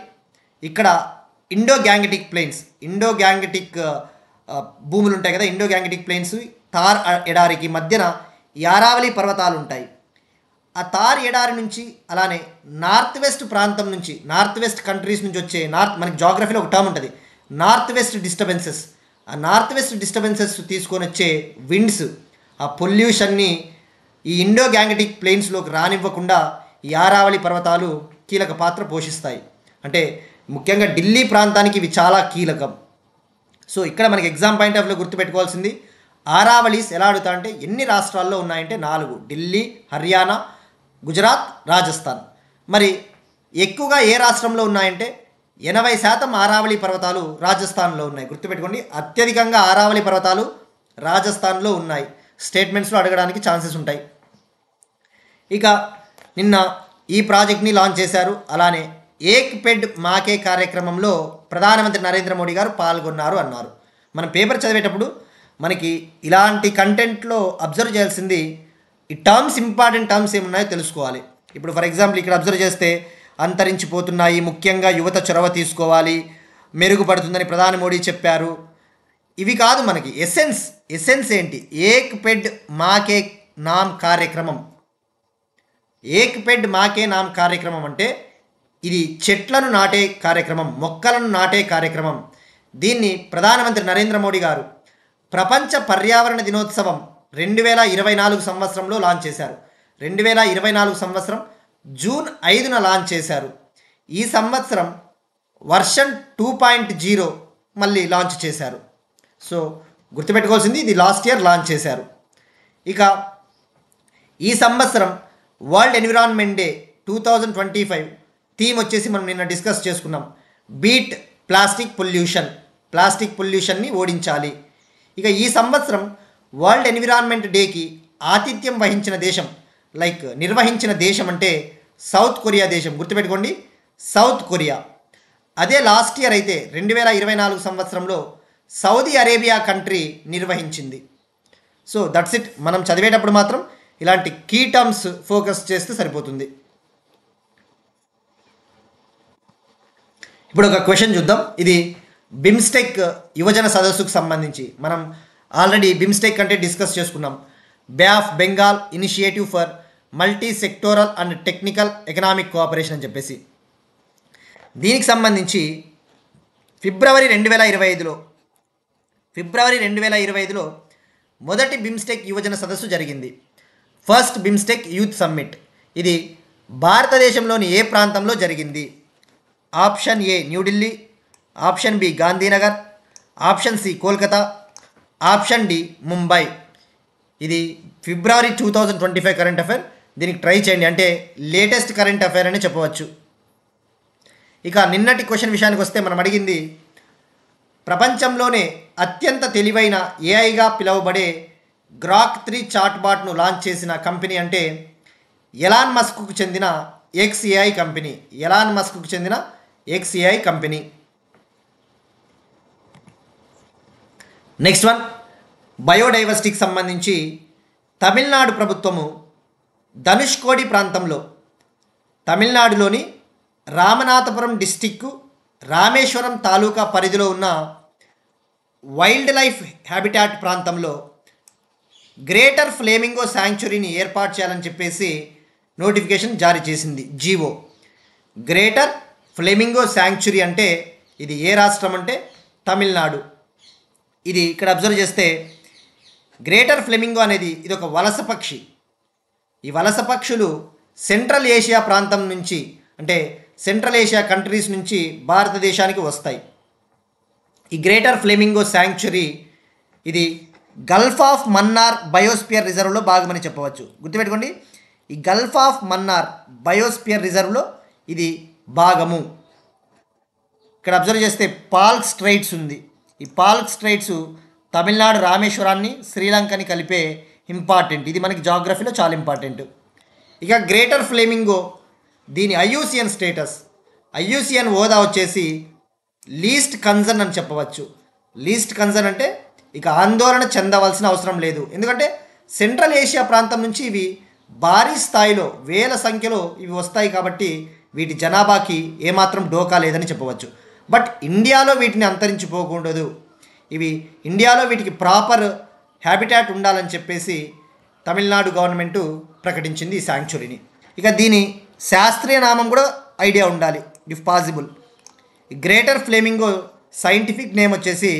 [SPEAKER 2] ఇక్కడ ఇండో గ్యాంగటిక్ భూములు ఉంటాయి కదా, ఇండో గ్యాంగటిక్ ప్లెయిన్స్, థార్ ఎడారికి మధ్యన ఈ ఆరావళి పర్వతాలు ఉంటాయి. ఆ థార్ ఎడారి నుంచి అలానే నార్త్ వెస్ట్ ప్రాంతం నుంచి, నార్త్ వెస్ట్ కంట్రీస్ నుంచి వచ్చే మనకి జాగ్రఫీలో ఒక టర్మ్ ఉంటుంది నార్త్ వెస్ట్ డిస్టర్బెన్సెస్. ఆ నార్త్ వెస్ట్ డిస్టర్బెన్సెస్ తీసుకొని వచ్చే విండ్స్, ఆ పొల్యూషన్ని ఈ ఇండో గ్యాంగటిక్ ప్లెయిన్స్లోకి రానివ్వకుండా ఈ ఆరావళి పర్వతాలు కీలక పాత్ర పోషిస్తాయి. అంటే ముఖ్యంగా ఢిల్లీ ప్రాంతానికి ఇవి చాలా కీలకం. సో ఇక్కడ మనకి ఎగ్జామ్ పాయింట్ ఆఫ్ వ్యూలో గుర్తుపెట్టుకోవాల్సింది ఆరావళిస్ ఎలా అడుగుతా అంటే ఎన్ని రాష్ట్రాల్లో ఉన్నాయంటే 4, ఢిల్లీ, హర్యానా, గుజరాత్, రాజస్థాన్. మరి ఎక్కువగా ఏ రాష్ట్రంలో ఉన్నాయంటే 80% ఆరావళి పర్వతాలు రాజస్థాన్లో ఉన్నాయి. గుర్తుపెట్టుకోండి, అత్యధికంగా ఆరావళి పర్వతాలు రాజస్థాన్లో ఉన్నాయి. స్టేట్మెంట్స్లో అడగడానికి ఛాన్సెస్ ఉంటాయి. ఇక నిన్న ఈ ప్రాజెక్ట్ని లాంచ్ చేశారు. అలానే ఏక్ పెడ్ మాకే కార్యక్రమంలో ప్రధానమంత్రి నరేంద్ర మోడీ గారు పాల్గొన్నారు అన్నారు. మనం పేపర్ చదివేటప్పుడు మనకి ఇలాంటి కంటెంట్లో అబ్జర్వ్ చేయాల్సింది ఈ టర్మ్స్, ఇంపార్టెంట్ టర్మ్స్ ఏమున్నాయో తెలుసుకోవాలి. ఇప్పుడు ఫర్ ఎగ్జాంపుల్ ఇక్కడ అబ్జర్వ్ చేస్తే అంతరించిపోతున్నాయి, ముఖ్యంగా యువత చొరవ తీసుకోవాలి, మెరుగుపడుతుందని ప్రధాని మోడీ చెప్పారు. ఇవి కాదు మనకి ఎసెన్స్ ఏంటి? ఏక్ పెడ్ మాకే నామ్ కార్యక్రమం. ఏక్ పెడ్ మాకే నామ్ కార్యక్రమం అంటే ఇది చెట్లను నాటే కార్యక్రమం, మొక్కలను నాటే కార్యక్రమం. దీన్ని ప్రధానమంత్రి నరేంద్ర మోడీ గారు ప్రపంచ పర్యావరణ దినోత్సవం 2024 సంవత్సరంలో లాంచ్ చేశారు. 2024 సంవత్సరం జూన్ 5న లాంచ్ చేశారు. ఈ సంవత్సరం వర్షన్ 2.0 మళ్ళీ లాంచ్ చేశారు. సో గుర్తుపెట్టుకోవాల్సింది ఇది లాస్ట్ ఇయర్ లాంచ్ చేశారు. ఇక ఈ సంవత్సరం వరల్డ్ ఎన్విరాన్మెంట్ డే 2025 థీమ్ వచ్చేసి మనం నిన్న డిస్కస్ చేసుకున్నాం. బీట్ ప్లాస్టిక్ పొల్యూషన్ని ఓడించాలి. ఇక ఈ సంవత్సరం వరల్డ్ ఎన్విరాన్మెంట్ డేకి ఆతిథ్యం వహించిన దేశం, నిర్వహించిన దేశం అంటే సౌత్ కొరియా దేశం. గుర్తుపెట్టుకోండి, సౌత్ కొరియా. అదే లాస్ట్ ఇయర్ అయితే 2024 సంవత్సరంలో సౌదీ అరేబియా కంట్రీ నిర్వహించింది. So that's it. మనం చదివేటప్పుడు మాత్రం ఇలాంటి కీ టర్మ్స్ ఫోకస్ చేస్తే సరిపోతుంది. ఇప్పుడు ఒక క్వశ్చన్ చూద్దాం. ఇది బిమ్స్టెక్ యువజన సదస్సుకు సంబంధించి మనం ఆల్రెడీ బిమ్స్టెక్ అంటే డిస్కస్ చేసుకున్నాం. Bay of Bengal initiative for multi sectoral and technical economic cooperation అని చెప్పేసి దీనికి సంబంధించి ఫిబ్రవరి 2025లో మొదటి బిమ్స్టెక్ యువజన సదస్సు జరిగింది. First BIMSTEC youth summit. ఇది భారతదేశంలోని ఏ ప్రాంతంలో జరిగింది? Option A New Delhi, option B Gandhinagar, option C Kolkata, option D Mumbai. ఇది ఫిబ్రవరి 2025 కరెంట్ అఫైర్. దీనికి ట్రై చేయండి, అంటే లేటెస్ట్ కరెంట్ అఫైర్ అని చెప్పవచ్చు. ఇక నిన్నటి క్వశ్చన్ విషయానికి వస్తే మనం అడిగింది ప్రపంచంలోనే అత్యంత తెలివైన ఏఐగా పిలువబడే గ్రాక్ 3 చాట్బాట్ను లాంచ్ చేసిన కంపెనీ అంటే ఎలాన్ మస్క్కు చెందిన XAI కంపెనీ. నెక్స్ట్ వన్, బయోడైవర్సిటీకి సంబంధించి తమిళనాడు ప్రభుత్వము ధనుష్కోడి ప్రాంతంలో, తమిళనాడులోని రామనాథపురం డిస్టిక్కు రామేశ్వరం తాలూకా పరిధిలో ఉన్న వైల్డ్ లైఫ్ హ్యాబిటాట్ ప్రాంతంలో గ్రేటర్ ఫ్లేమింగో శాంక్చురీని ఏర్పాటు చేయాలని చెప్పేసి నోటిఫికేషన్ జారీ చేసింది. జీవో. గ్రేటర్ ఫ్లేమింగో శాంక్చురీ అంటే ఇది ఏ రాష్ట్రం అంటే తమిళనాడు. ఇది ఇక్కడ అబ్జర్వ్ చేస్తే గ్రేటర్ ఫ్లెమింగో అనేది ఇది ఒక వలస పక్షి. ఈ వలస పక్షులు సెంట్రల్ ఏషియా ప్రాంతం నుంచి, అంటే సెంట్రల్ ఏషియా కంట్రీస్ నుంచి భారతదేశానికి వస్తాయి. ఈ గ్రేటర్ ఫ్లెమింగో శాంక్చురీ ఇది గల్ఫ్ ఆఫ్ మన్నార్ బయోస్పియర్ రిజర్వ్లో భాగమని చెప్పవచ్చు. గుర్తుపెట్టుకోండి, ఈ గల్ఫ్ ఆఫ్ మన్నార్ బయోస్పియర్ రిజర్వ్లో ఇది భాగము. ఇక్కడ అబ్జర్వ్ చేస్తే పాల్క్ స్ట్రైట్స్ ఉంది. ఈ పాల్క్ స్ట్రైట్స్ తమిళనాడు రామేశ్వరాన్ని శ్రీలంకని కలిపే ఇంపార్టెంట్. ఇది మనకి జాగ్రఫీలో చాలా ఇంపార్టెంట్. ఇక గ్రేటర్ ఫ్లేమింగో దీని ఐయూసిఎన్ స్టేటస్, ఐయూసిఎన్ హోదా వచ్చేసి లీస్ట్ కన్సర్న్ అని చెప్పవచ్చు. లీస్ట్ కన్సర్న్ అంటే ఇక ఆందోళన చెందవలసిన అవసరం లేదు, ఎందుకంటే సెంట్రల్ ఏషియా ప్రాంతం నుంచి ఇవి భారీ స్థాయిలో వేల సంఖ్యలో ఇవి వస్తాయి కాబట్టి వీటి జనాభాకి ఏమాత్రం డోకా లేదని చెప్పవచ్చు. బట్ ఇండియాలో వీటిని అంతరించిపోకూడదు, ఇండియాలో వీటికి ప్రాపర్ హ్యాబిటాట్ ఉండాలని చెప్పేసి తమిళనాడు గవర్నమెంటు ప్రకటించింది ఈ శాంక్చురీని. ఇక దీని శాస్త్రీయ నామం కూడా ఐడియా ఉండాలి if possible. Greater flamingo scientific name వచ్చేసి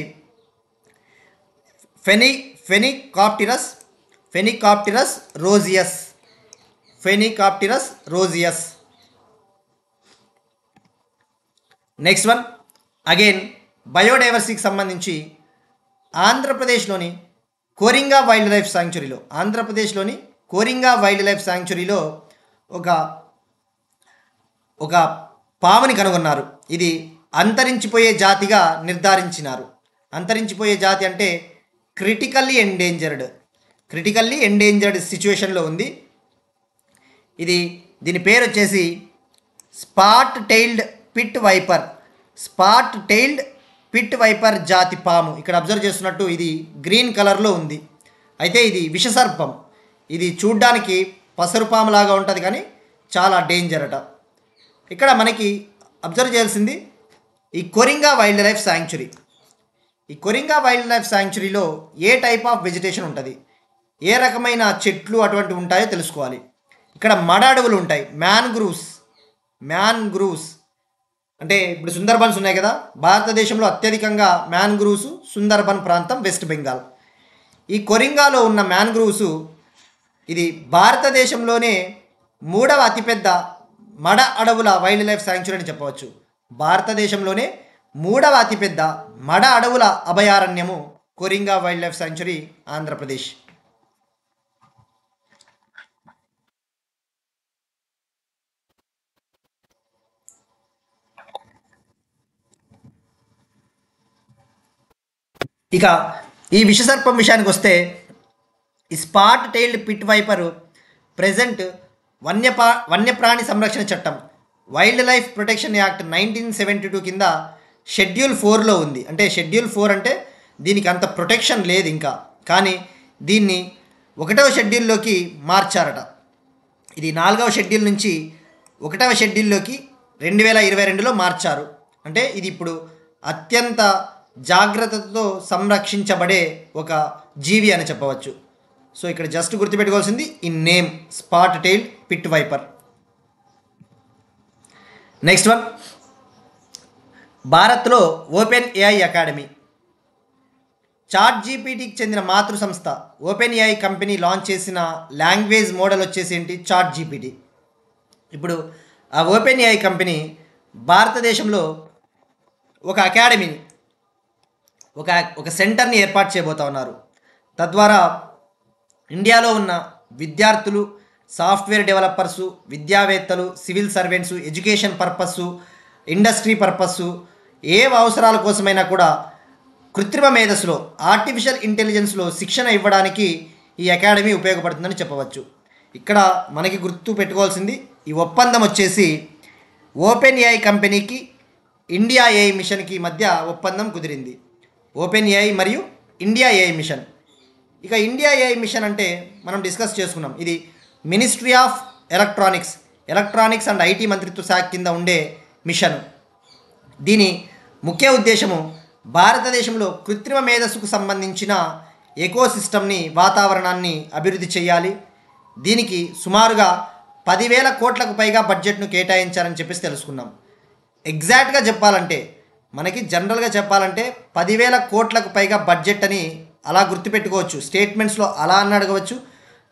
[SPEAKER 2] ఫెనికాప్టిరస్ రోజియస్. నెక్స్ట్ వన్, అగైన్ బయోడైవర్సిటీకి సంబంధించి ఆంధ్రప్రదేశ్లోని కోరింగా వైల్డ్ లైఫ్ శాంక్చురీలో ఒక పాముని కనుగొన్నారు. ఇది అంతరించిపోయే జాతిగా నిర్ధారించినారు. అంతరించిపోయే జాతి అంటే క్రిటికల్లీ ఎండేంజర్డ్ సిచ్యువేషన్లో ఉంది. దీని పేరు వచ్చేసి స్పాట్ టెయిల్డ్ పిట్ వైపర్ జాతి పాము. ఇక్కడ అబ్జర్వ్ చేస్తున్నట్టు ఇది గ్రీన్ కలర్లో ఉంది. అయితే ఇది విషసర్పం. ఇది చూడ్డానికి పసరుపాము లాగా ఉంటుంది కానీ చాలా డేంజర్ అట. ఇక్కడ మనకి అబ్జర్వ్ చేయాల్సింది ఈ కొరింగా వైల్డ్ లైఫ్ శాంక్చురీ. ఈ కొరింగా వైల్డ్ లైఫ్ శాంక్చురీలో ఏ టైప్ ఆఫ్ వెజిటేషన్ ఉంటుంది, ఏ రకమైన చెట్లు అటువంటివి ఉంటాయో తెలుసుకోవాలి. ఇక్కడ మడ అడవులు ఉంటాయి, మ్యాన్గ్రూవ్స్ అంటే ఇప్పుడు సుందర్బన్స్ ఉన్నాయి కదా, భారతదేశంలో అత్యధికంగా మ్యాన్గ్రూవ్స్ సుందర్బన్ ప్రాంతం వెస్ట్ బెంగాల్. ఈ కొరింగాలో ఉన్న మ్యాన్గ్రూవ్స్ ఇది భారతదేశంలోనే 3వ అతిపెద్ద మడ అడవుల వైల్డ్ లైఫ్ శాంక్చురీ అని చెప్పవచ్చు. భారతదేశంలోనే 3వ అతిపెద్ద మడ అడవుల అభయారణ్యము Coringa wildlife sanctuary, Andhra Pradesh. ఇక ఈ విషసర్పం విషయానికి వస్తే ఈ spot tailed pit viper present వన్యప్రాణి సంరక్షణ చట్టం వైల్డ్ లైఫ్ ప్రొటెక్షన్ యాక్ట్ 1972 కింద షెడ్యూల్ 4లో ఉంది. అంటే షెడ్యూల్ 4 అంటే దీనికి అంత ప్రొటెక్షన్ లేదు ఇంకా, కానీ దీన్ని 1వ షెడ్యూల్లోకి మార్చారట. ఇది 4వ షెడ్యూల్ నుంచి 1వ షెడ్యూల్లోకి 2022లో మార్చారు. అంటే ఇది ఇప్పుడు అత్యంత జాగ్రత్తతో సంరక్షించబడే ఒక జీవి అని చెప్పవచ్చు. సో ఇక్కడ జస్ట్ గుర్తుపెట్టుకోవాల్సింది ఈ name spot tailed pit viper. Next one, భారత్లో ఓపెన్ ఏఐ అకాడమీ. చాట్ జీపీటీకి చెందిన మాతృ సంస్థ ఓపెన్ ఏఐ కంపెనీ లాంచ్ చేసిన లాంగ్వేజ్ మోడల్ వచ్చేసి ఏంటి, చాట్ జీపీటీ. ఇప్పుడు ఆ ఓపెన్ ఏఐ కంపెనీ భారతదేశంలో ఒక అకాడమీని ఒక సెంటర్ని ఏర్పాటు చేయబోతా ఉన్నారు. తద్వారా ఇండియాలో ఉన్న విద్యార్థులు, సాఫ్ట్వేర్ డెవలపర్సు, విద్యావేత్తలు, civil servants, education purpose, industry purpose, ఏ అవసరాల కోసమైనా కూడా కృత్రిమ మేధస్సులో, ఆర్టిఫిషియల్ ఇంటెలిజెన్స్లో శిక్షణ ఇవ్వడానికి ఈ అకాడమీ ఉపయోగపడుతుందని చెప్పవచ్చు. ఇక్కడ మనకి గుర్తు పెట్టుకోవాల్సింది ఈ ఒప్పందం వచ్చేసి ఓపెన్ ఏఐ కంపెనీకి ఇండియా ఏఐ మిషన్కి మధ్య ఒప్పందం కుదిరింది. ఓపెన్ ఏఐ మరియు ఇండియా ఏఐ మిషన్. ఇక ఇండియా ఏఐ మిషన్ అంటే మనం డిస్కస్ చేసుకున్నాం, ఇది ministry of electronics and IT మంత్రిత్వ శాఖ కింద ఉండే మిషన్. దీని ముఖ్య ఉద్దేశము భారతదేశంలో కృత్రిమ మేధస్సుకు సంబంధించిన ఎకోసిస్టమ్ని, వాతావరణాన్ని అభివృద్ధి చేయాలి. దీనికి సుమారుగా 10,000 కోట్లకు పైగా బడ్జెట్ను కేటాయించారని చెప్పేసి తెలుసుకున్నాం. ఎగ్జాక్ట్గా చెప్పాలంటే మనకి జనరల్గా చెప్పాలంటే 10,000 కోట్లకు పైగా బడ్జెట్ అని అలా గుర్తుపెట్టుకోవచ్చు. స్టేట్మెంట్స్లో అలా అని అడగవచ్చు,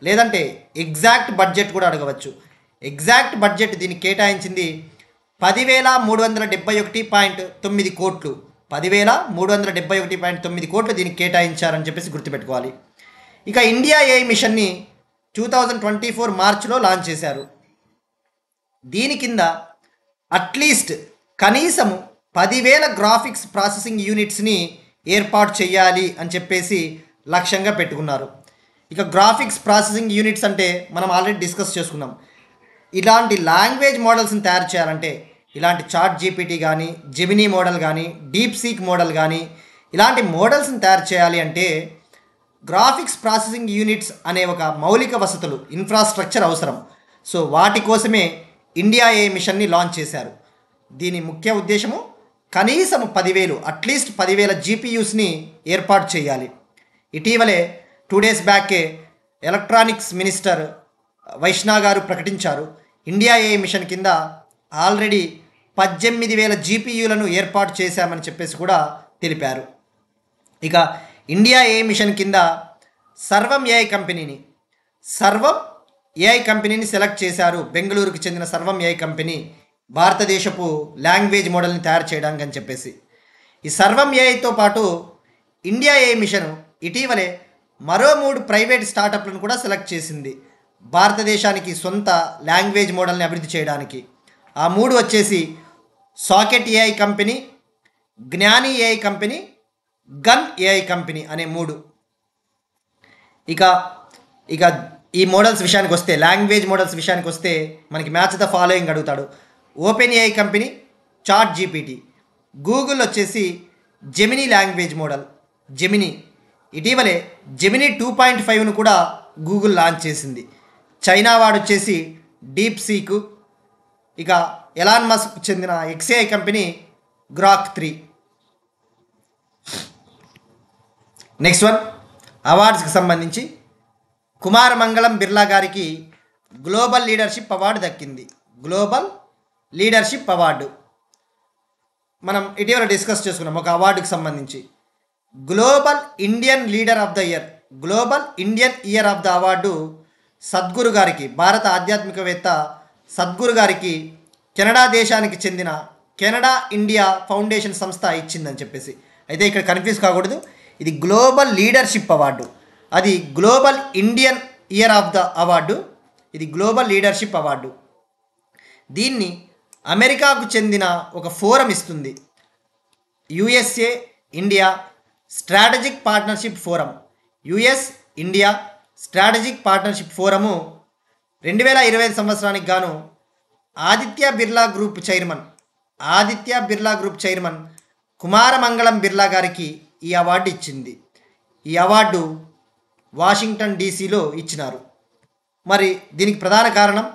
[SPEAKER 2] లేదంటే ఎగ్జాక్ట్ బడ్జెట్ కూడా అడగవచ్చు. ఎగ్జాక్ట్ బడ్జెట్ దీనికి కేటాయించింది 10,371.9 కోట్లు. 10,371.9 కోట్లు దీనికి కేటాయించారని చెప్పేసి గుర్తుపెట్టుకోవాలి. ఇక ఇండియా ఏఐ మిషన్ని 2024 మార్చిలో లాంచ్ చేశారు. దీని కింద అట్లీస్ట్ కనీసము 10,000 గ్రాఫిక్స్ ప్రాసెసింగ్ యూనిట్స్ని ఏర్పాటు చేయాలి అని చెప్పేసి లక్ష్యంగా పెట్టుకున్నారు. ఇక గ్రాఫిక్స్ ప్రాసెసింగ్ యూనిట్స్ అంటే మనం ఆల్రెడీ డిస్కస్ చేసుకున్నాం. ఇలాంటి లాంగ్వేజ్ మోడల్స్ని తయారు చేయాలంటే, ఇలాంటి చాట్ జీపీటీ కానీ, జెమినీ మోడల్ కానీ, డీప్ సీక్ మోడల్ కానీ, ఇలాంటి మోడల్స్ని తయారు చేయాలి అంటే గ్రాఫిక్స్ ప్రాసెసింగ్ యూనిట్స్ అనే ఒక మౌలిక వసతులు, ఇన్ఫ్రాస్ట్రక్చర్ అవసరం. సో వాటి కోసమే ఇండియా ఏఐ మిషన్ని లాంచ్ చేశారు. దీని ముఖ్య ఉద్దేశము కనీసం 10,000, అట్లీస్ట్ 10,000 జీపీయూస్ని ఏర్పాటు చేయాలి. ఇటీవలే 2 days బ్యాకే ఎలక్ట్రానిక్స్ మినిస్టర్ వైష్ణవ్ గారు ప్రకటించారు, ఇండియా ఏఐ మిషన్ కింద ఆల్రెడీ 18,000 జీపీయూలను ఏర్పాటు చేశామని చెప్పేసి కూడా తెలిపారు. ఇక ఇండియా ఏఐ మిషన్ కింద సర్వం ఏఐ కంపెనీని సెలెక్ట్ చేశారు. బెంగళూరుకు చెందిన సర్వం ఏఐ కంపెనీ భారతదేశపు లాంగ్వేజ్ మోడల్ని తయారు చేయడానికి అని చెప్పేసి. ఈ సర్వం ఏఐతో పాటు ఇండియా ఏఐ మిషన్ ఇటీవలే మరో 3 ప్రైవేట్ స్టార్టప్లను కూడా సెలెక్ట్ చేసింది భారతదేశానికి సొంత లాంగ్వేజ్ మోడల్ని అభివృద్ధి చేయడానికి. ఆ 3 వచ్చేసి సాకెట్ ఏఐ కంపెనీ, జ్ఞాని AI company, gun AI company అనే 3. ఇక ఇక ఈ మోడల్స్ విషయానికి వస్తే, లాంగ్వేజ్ మోడల్స్ విషయానికి వస్తే మనకి మ్యాచ్ ద ఫాలోయింగ్ అడుగుతాడు. OpenAI company ChatGPT, Google వచ్చేసి జెమినీ లాంగ్వేజ్ మోడల్ జెమినీ. ఇటీవలే జెమినీ 2.5ను కూడా గూగుల్ లాంచ్ చేసింది. చైనా వాడు వచ్చేసి డీప్ సీక్. ఇక ఎలాన్ మస్క్ చెందిన xAI company Grok 3. Next one అవార్డ్స్కి సంబంధించి కుమార్ మంగళం బిర్లా గారికి గ్లోబల్ లీడర్షిప్ అవార్డు దక్కింది. గ్లోబల్ లీడర్షిప్ అవార్డు మనం ఇటీవల డిస్కస్ చేసుకున్నాం ఒక అవార్డుకి సంబంధించి. Global Indian leader of the year, global Indian year of the award Sadhguru గారికి, భారత ఆధ్యాత్మికవేత్త సద్గురు గారికి కెనడా దేశానికి చెందిన కెనడా ఇండియా ఫౌండేషన్ సంస్థ ఇచ్చిందని చెప్పేసి. అయితే ఇక్కడ కన్ఫ్యూజ్ కాకూడదు, ఇది గ్లోబల్ లీడర్షిప్ అవార్డు, అది global Indian year of the award, ఇది గ్లోబల్ లీడర్షిప్ అవార్డు. దీన్ని అమెరికాకు చెందిన ఒక ఫోరం ఇస్తుంది, USA India strategic partnership forum. US India strategic partnership forum 2025 సంవత్సరానికి గాను ఆదిత్య బిర్లా గ్రూప్ చైర్మన్ కుమారమంగళం బిర్లా గారికి ఈ అవార్డు ఇచ్చింది. ఈ అవార్డు వాషింగ్టన్ డీసీలో ఇచ్చినారు. మరి దీనికి ప్రధాన కారణం,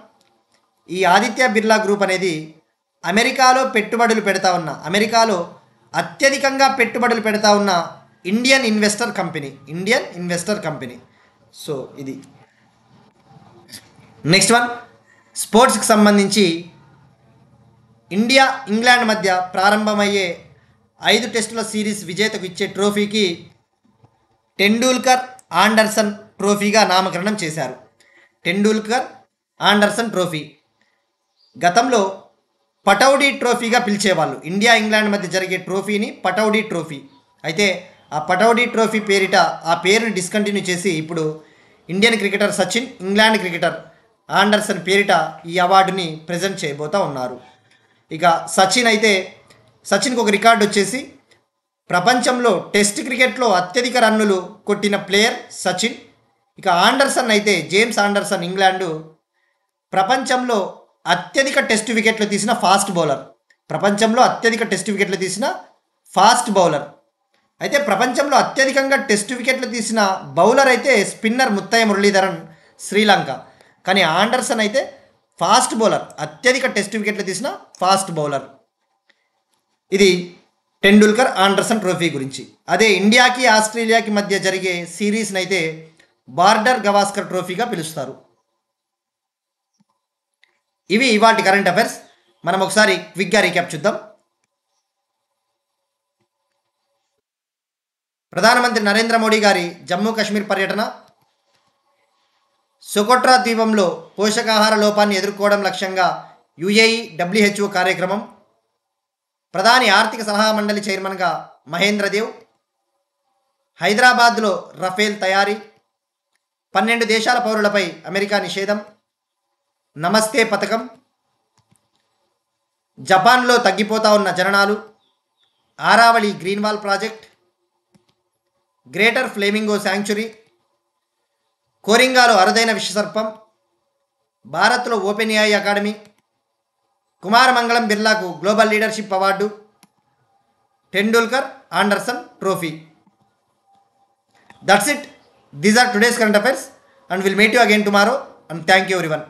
[SPEAKER 2] ఈ ఆదిత్య బిర్లా గ్రూప్ అనేది అమెరికాలో అత్యధికంగా పెట్టుబడులు పెడతా ఉన్న ఇండియన్ ఇన్వెస్టర్ కంపెనీ. సో ఇది. నెక్స్ట్ వన్ స్పోర్ట్స్కి సంబంధించి ఇండియా ఇంగ్లాండ్ మధ్య ప్రారంభమయ్యే 5 టెస్టుల సిరీస్ విజేతకు ఇచ్చే ట్రోఫీకి టెండూల్కర్ ఆండర్సన్ ట్రోఫీగా నామకరణం చేశారు. టెండూల్కర్ ఆండర్సన్ ట్రోఫీ గతంలో పటౌడీ ట్రోఫీగా పిలిచేవాళ్ళు. ఇండియా ఇంగ్లాండ్ మధ్య జరిగే ట్రోఫీని పటౌడీ ట్రోఫీ. అయితే ఆ పటౌడీ ట్రోఫీ పేరిట ఆ పేరుని డిస్కంటిన్యూ చేసి ఇప్పుడు Indian cricketer Sachin, England cricketer Anderson పేరిట ఈ అవార్డుని ప్రజెంట్ చేయబోతూ ఉన్నారు. ఇక సచిన్కి ఒక రికార్డు వచ్చేసి ప్రపంచంలో టెస్ట్ క్రికెట్లో అత్యధిక రన్నులు కొట్టిన ప్లేయర్ సచిన్. ఇక ఆండర్సన్ అయితే జేమ్స్ ఆండర్సన్ ఇంగ్లాండు ప్రపంచంలో అత్యధిక టెస్ట్ వికెట్లు తీసిన ఫాస్ట్ బౌలర్. అయితే ప్రపంచంలో అత్యధికంగా టెస్ట్ వికెట్లు తీసిన బౌలర్ అయితే స్పిన్నర్ ముత్తయ్య మురళీధరన్ శ్రీలంక. కానీ ఆండర్సన్ అయితే ఫాస్ట్ బౌలర్, అత్యధిక టెస్ట్ వికెట్లు తీసిన ఫాస్ట్ బౌలర్. ఇది టెండూల్కర్ ఆండర్సన్ ట్రోఫీ గురించి. అదే ఇండియాకి ఆస్ట్రేలియాకి మధ్య జరిగే సిరీస్ని అయితే బార్డర్ గవాస్కర్ ట్రోఫీగా పిలుస్తారు. ఇవి ఇవాల్టి కరెంట్ అఫైర్స్. మనం ఒకసారి క్విక్గా రీక్యాప్ చూద్దాం. ప్రధానమంత్రి నరేంద్ర మోడీ గారి జమ్మూ కాశ్మీర్ పర్యటన, సొకోట్రా ద్వీపంలో పోషకాహార లోపాన్ని ఎదుర్కోవడం లక్ష్యంగా యుఏఈ WHO కార్యక్రమం, ప్రధాని ఆర్థిక సలహా మండలి చైర్మన్గా మహేంద్రదేవ్, హైదరాబాద్లో రఫేల్ తయారీ, 12 దేశాల పౌరులపై అమెరికా నిషేధం, నమస్తే పథకం, జపాన్లో తగ్గిపోతా ఉన్న జననాలు, Aravalli green wall project, greater flamingo sanctuary, కోరింగాలో అరుదైన విషసర్పం, భారత్లో ఓపెన్ ఏఐ అకాడమీ, కుమారమంగళం బిర్లాకు global leadership award, Tendulkar Anderson trophy. That's it. These are today's current affairs and we'll meet you again tomorrow, and thank you everyone.